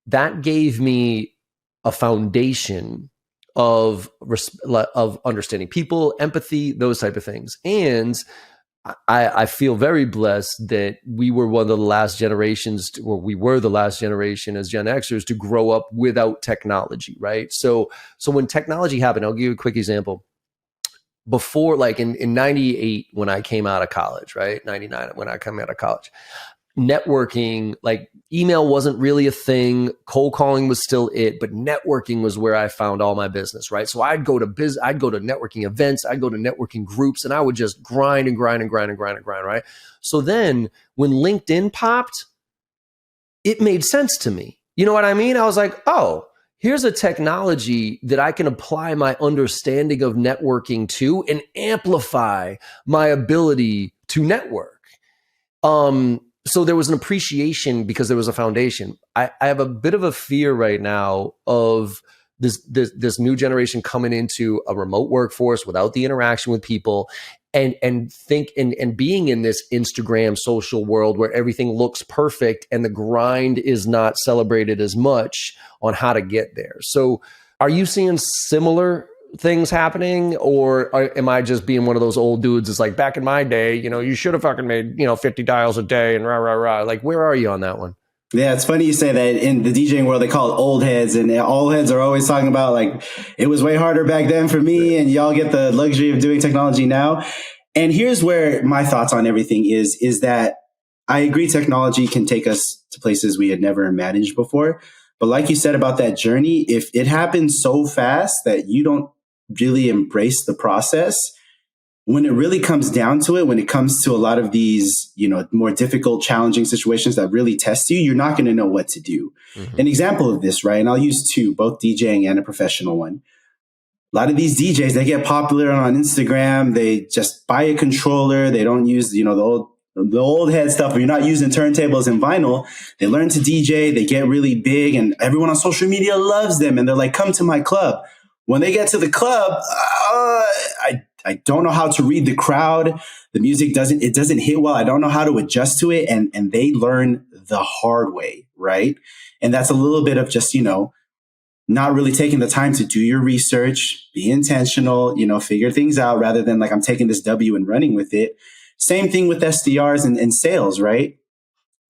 That gave me a foundation of understanding people, empathy, those type of things. And I feel very blessed that we were one of the last generations, or we were the last generation as Gen Xers to grow up without technology, right? So when technology happened, I'll give you a quick example. Before, like in 98, when I came out of college, right? 99, when I came out of college, networking, like email wasn't really a thing. Cold calling was still it, but networking was where I found all my business, right? So I'd go to networking events, I'd go to networking groups, and I would just grind, right? So then when LinkedIn popped, it made sense to me. You know what I mean? I was like, oh, here's a technology that I can apply my understanding of networking to and amplify my ability to network. So there was an appreciation because there was a foundation. I have a bit of a fear right now of this new generation coming into a remote workforce without the interaction with people and being in this Instagram social world where everything looks perfect and the grind is not celebrated as much on how to get there. So are you seeing similar things happening, or am I just being one of those old dudes? It's like, back in my day, you should have fucking made 50 dials a day and rah. Like, where are you on that one? Yeah, it's funny you say that. In the DJing world, they call it old heads, and old heads are always talking about like, it was way harder back then for me, and y'all get the luxury of doing technology now. And here's where my thoughts on everything is that I agree technology can take us to places we had never imagined before. But like you said about that journey, if it happens so fast that you don't really embrace the process, when it really comes down to it, when it comes to a lot of these, more difficult, challenging situations that really test you, you're not going to know what to do. An example of this, right? And I'll use two, both DJing and a professional one. A lot of these DJs, they get popular on Instagram. They just buy a controller. They don't use, the old head stuff. You're not using turntables and vinyl. They learn to DJ. They get really big, and everyone on social media loves them. And they're like, "Come to my club." When they get to the club, I don't know how to read the crowd. The music doesn't hit well. I don't know how to adjust to it. And they learn the hard way, right? And that's a little bit of just, not really taking the time to do your research, be intentional, figure things out rather than like, I'm taking this W and running with it. Same thing with SDRs and sales, right?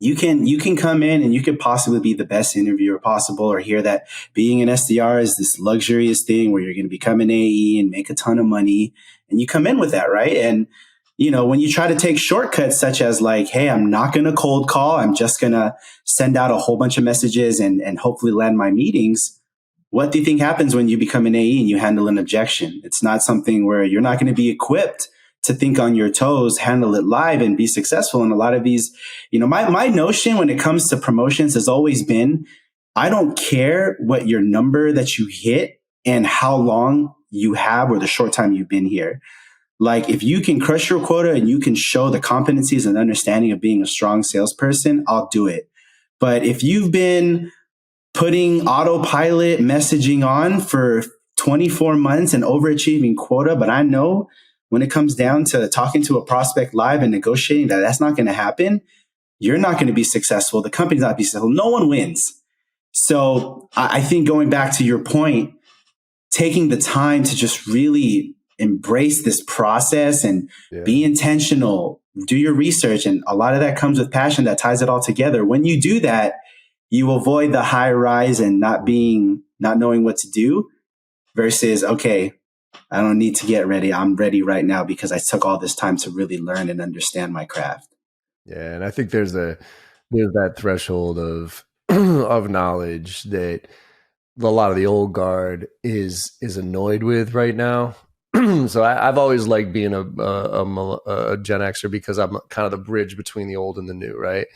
You can come in and you could possibly be the best interviewer possible, or hear that being an SDR is this luxurious thing where you're going to become an AE and make a ton of money. And you come in with that, right? And, when you try to take shortcuts such as like, hey, I'm not going to cold call. I'm just going to send out a whole bunch of messages and hopefully land my meetings. What do you think happens when you become an AE and you handle an objection? It's not something where you're not going to be equipped to think on your toes, handle it live, and be successful. And a lot of these, my notion when it comes to promotions has always been, I don't care what your number that you hit and how long you have or the short time you've been here. Like, if you can crush your quota and you can show the competencies and understanding of being a strong salesperson, I'll do it. But if you've been putting autopilot messaging on for 24 months and overachieving quota, but I know when it comes down to talking to a prospect live and negotiating that's not going to happen, you're not going to be successful. The company's not be successful. No one wins. So I think, going back to your point, taking the time to just really embrace this process and be intentional, do your research. And a lot of that comes with passion that ties it all together. When you do that, you avoid the high rise and not knowing what to do versus, okay, I don't need to get ready. I'm ready right now because I took all this time to really learn and understand my craft. Yeah. And I think there's that threshold of of knowledge that a lot of the old guard is annoyed with right now. So I've always liked being a Gen Xer because I'm kind of the bridge between the old and the new, right?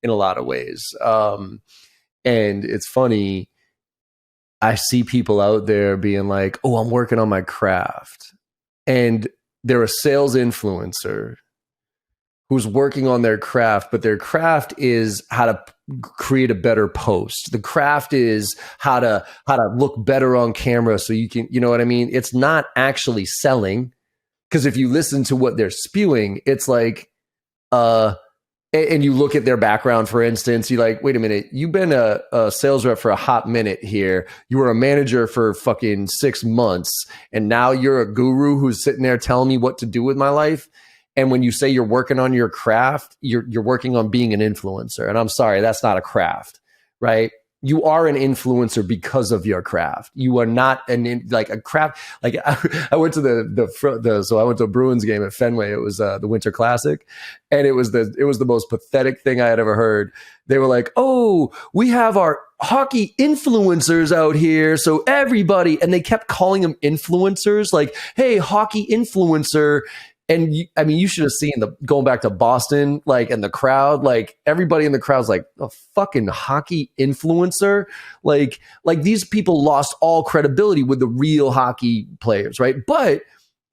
In a lot of ways. And it's funny, I see people out there being like, "Oh, I'm working on my craft." And they're a sales influencer who's working on their craft, but their craft is how to create a better post. The craft is how to look better on camera so you can, you know what I mean? It's not actually selling, because if you listen to what they're spewing, it's like, and you look at their background, for instance, you're like, wait a minute, you've been a sales rep for a hot minute here. You were a manager for fucking 6 months, and now you're a guru who's sitting there telling me what to do with my life. And when you say you're working on your craft, you're working on being an influencer. And I'm sorry, that's not a craft, right? You are an influencer because of your craft. You are not like a craft. Like I went to so I went to a Bruins game at Fenway. It was the Winter Classic, and it was the most pathetic thing I had ever heard. They were like, "Oh, we have our hockey influencers out here, so everybody," and they kept calling them influencers. Like, "Hey, hockey influencer." And you should have seen going back to Boston, like, and the crowd, like everybody in the crowd's like, "A fucking hockey influencer." Like these people lost all credibility with the real hockey players, right? But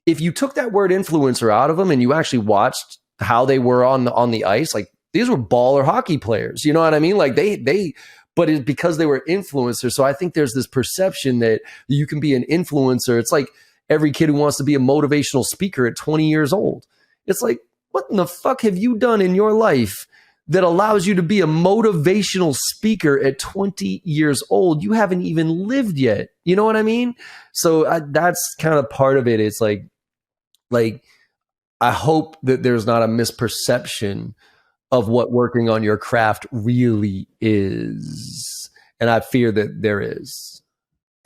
if you took that word influencer out of them and you actually watched how they were on the ice, like, these were baller hockey players. You know what I mean? Like but it's because they were influencers. So I think there's this perception that you can be an influencer. It's like every kid who wants to be a motivational speaker at 20 years old. It's like, what in the fuck have you done in your life that allows you to be a motivational speaker at 20 years old? You haven't even lived yet. You know what I mean? So that's kind of part of it. It's like I hope that there's not a misperception of what working on your craft really is. And I fear that there is.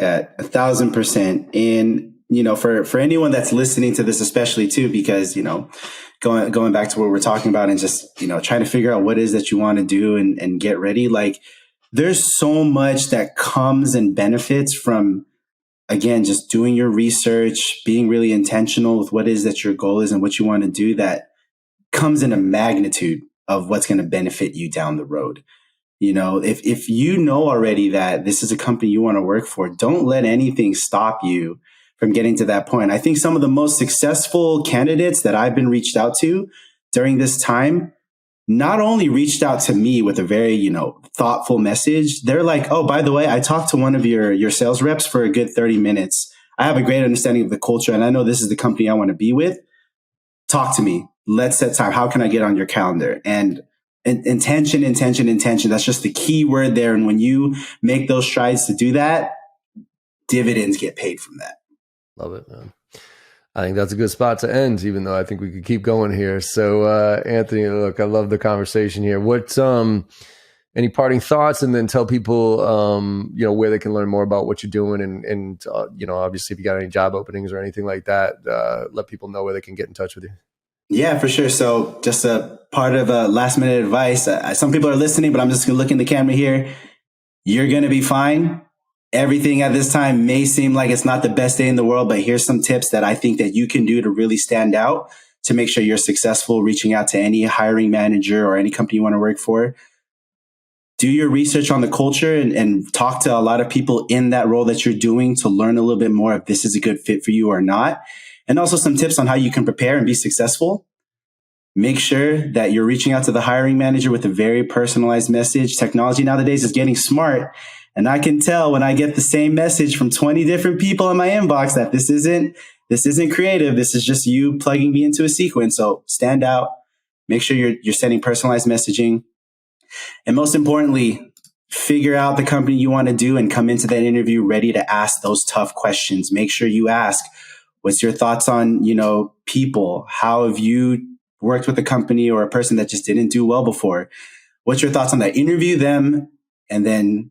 At 1,000%. And for anyone that's listening to this, especially too, because, going back to what we're talking about and just, trying to figure out what it is that you want to do and get ready. Like, there's so much that comes and benefits from again, just doing your research, being really intentional with what it is that your goal is and what you want to do, that comes in a magnitude of what's going to benefit you down the road. You know, if you know already that this is a company you want to work for, don't let anything stop you from getting to that point. I think some of the most successful candidates that I've been reached out to during this time not only reached out to me with a very, you know, thoughtful message. They're like, oh, by the way, I talked to one of your sales reps for a good 30 minutes. I have a great understanding of the culture and I know this is the company I want to be with. Talk to me. Let's set time. How can I get on your calendar? And intention. That's just the key word there. And when you make those strides to do that, dividends get paid from that. Love it, man. I think that's a good spot to end, even though I think we could keep going here. So, Anthony, look, I love the conversation here. What, any parting thoughts, and then tell people, you know, where they can learn more about what you're doing, and you know, obviously, if you got any job openings or anything like that, let people know where they can get in touch with you. Yeah, for sure. So, just a part of last minute advice. Some people are listening, but I'm just gonna look in the camera here. You're gonna be fine. Everything at this time may seem like it's not the best day in the world, but here's some tips that I think that you can do to really stand out to make sure you're successful reaching out to any hiring manager or any company you want to work for. Do your research on the culture and talk to a lot of people in that role that you're doing to learn a little bit more if this is a good fit for you or not. And also some tips on how you can prepare and be successful. Make sure that you're reaching out to the hiring manager with a very personalized message. Technology nowadays is getting smart. And I can tell when I get the same message from 20 different people in my inbox that this isn't creative. This is just you plugging me into a sequence. So stand out. Make sure you're sending personalized messaging. And most importantly, figure out the company you want to do and come into that interview ready to ask those tough questions. Make sure you ask, what's your thoughts on, you know, people? How have you worked with a company or a person that just didn't do well before? What's your thoughts on that? Interview them, and then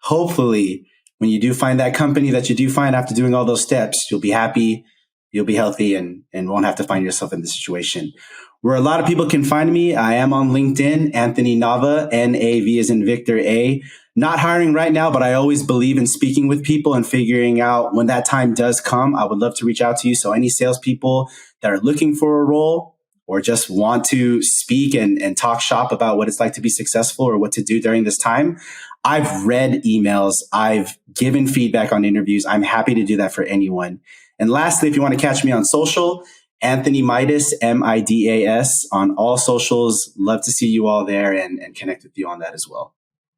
hopefully, when you do find that company that you do find after doing all those steps, you'll be happy, you'll be healthy, and won't have to find yourself in this situation. Where a lot of people can find me, I am on LinkedIn, Anthony Nava, N-A-V as in Victor A. Not hiring right now, but I always believe in speaking with people and figuring out when that time does come. I would love to reach out to you. So any salespeople that are looking for a role or just want to speak and talk shop about what it's like to be successful or what to do during this time, I've read emails. I've given feedback on interviews. I'm happy to do that for anyone. And lastly, if you want to catch me on social, Anthony Midas, M-I-D-A-S on all socials. Love to see you all there and connect with you on that as well.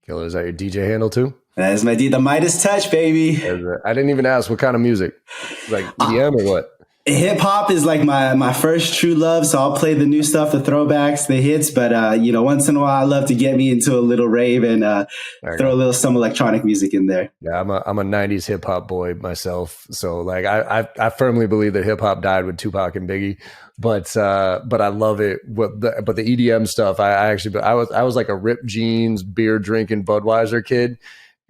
Killer, is that your DJ handle too? That is the Midas touch, baby. I didn't even ask what kind of music, like EDM or what? Hip hop is like my first true love, so I'll play the new stuff, the throwbacks, the hits. But you know, once in a while, I love to get me into a little rave and throw some electronic music in there. Yeah, I'm a '90s hip hop boy myself, so like I firmly believe that hip hop died with Tupac and Biggie, but I love it. But the EDM stuff, I was like a ripped jeans, beer drinking Budweiser kid.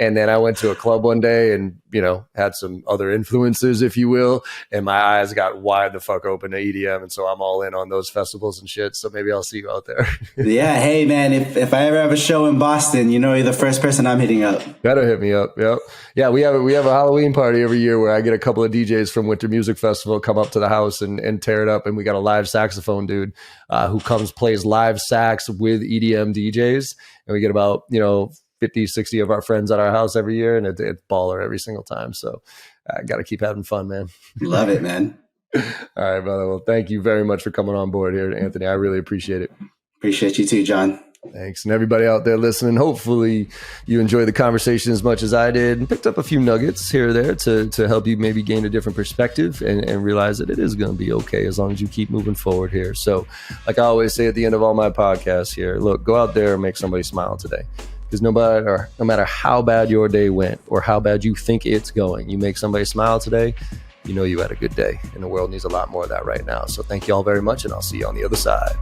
And then I went to a club one day and, you know, had some other influences, if you will. And my eyes got wide the fuck open to EDM. And so I'm all in on those festivals and shit. So maybe I'll see you out there. Yeah. Hey, man, if I ever have a show in Boston, you know, you're the first person I'm hitting up. Better hit me up. Yep. Yeah. We have a Halloween party every year where I get a couple of DJs from Winter Music Festival come up to the house and tear it up. And we got a live saxophone dude who plays live sax with EDM DJs. And we get about, you know, 50, 60 of our friends at our house every year, and it's baller every single time. So I got to keep having fun, man. Love it, man. All right, brother. Well, thank you very much for coming on board here, Anthony. I really appreciate it. Appreciate you too, John. Thanks. And everybody out there listening, hopefully you enjoyed the conversation as much as I did and picked up a few nuggets here or there to help you maybe gain a different perspective and realize that it is going to be okay as long as you keep moving forward here. So like I always say at the end of all my podcasts here, look, go out there and make somebody smile today. Because no matter how bad your day went or how bad you think it's going, you make somebody smile today, you know you had a good day. And the world needs a lot more of that right now. So thank you all very much, and I'll see you on the other side.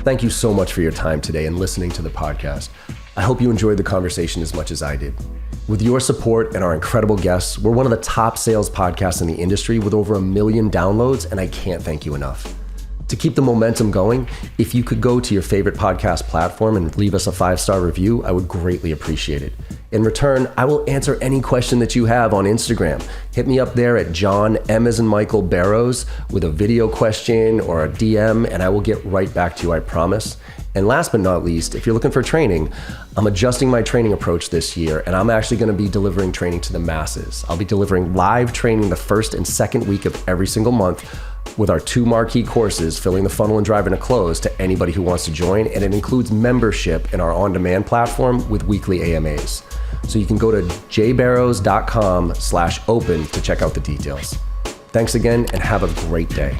Thank you so much for your time today and listening to the podcast. I hope you enjoyed the conversation as much as I did. With your support and our incredible guests, we're one of the top sales podcasts in the industry with over 1 million downloads, and I can't thank you enough. To keep the momentum going, if you could go to your favorite podcast platform and leave us a 5-star review, I would greatly appreciate it. In return, I will answer any question that you have on Instagram. Hit me up there at John M as in Michael Barrows with a video question or a DM, and I will get right back to you, I promise. And last but not least, if you're looking for training, I'm adjusting my training approach this year, and I'm actually going to be delivering training to the masses. I'll be delivering live training the first and second week of every single month with our 2 marquee courses, Filling the Funnel and Driving to Close, to anybody who wants to join. And it includes membership in our on-demand platform with weekly AMAs. So you can go to jbarrows.com/open to check out the details. Thanks again and have a great day.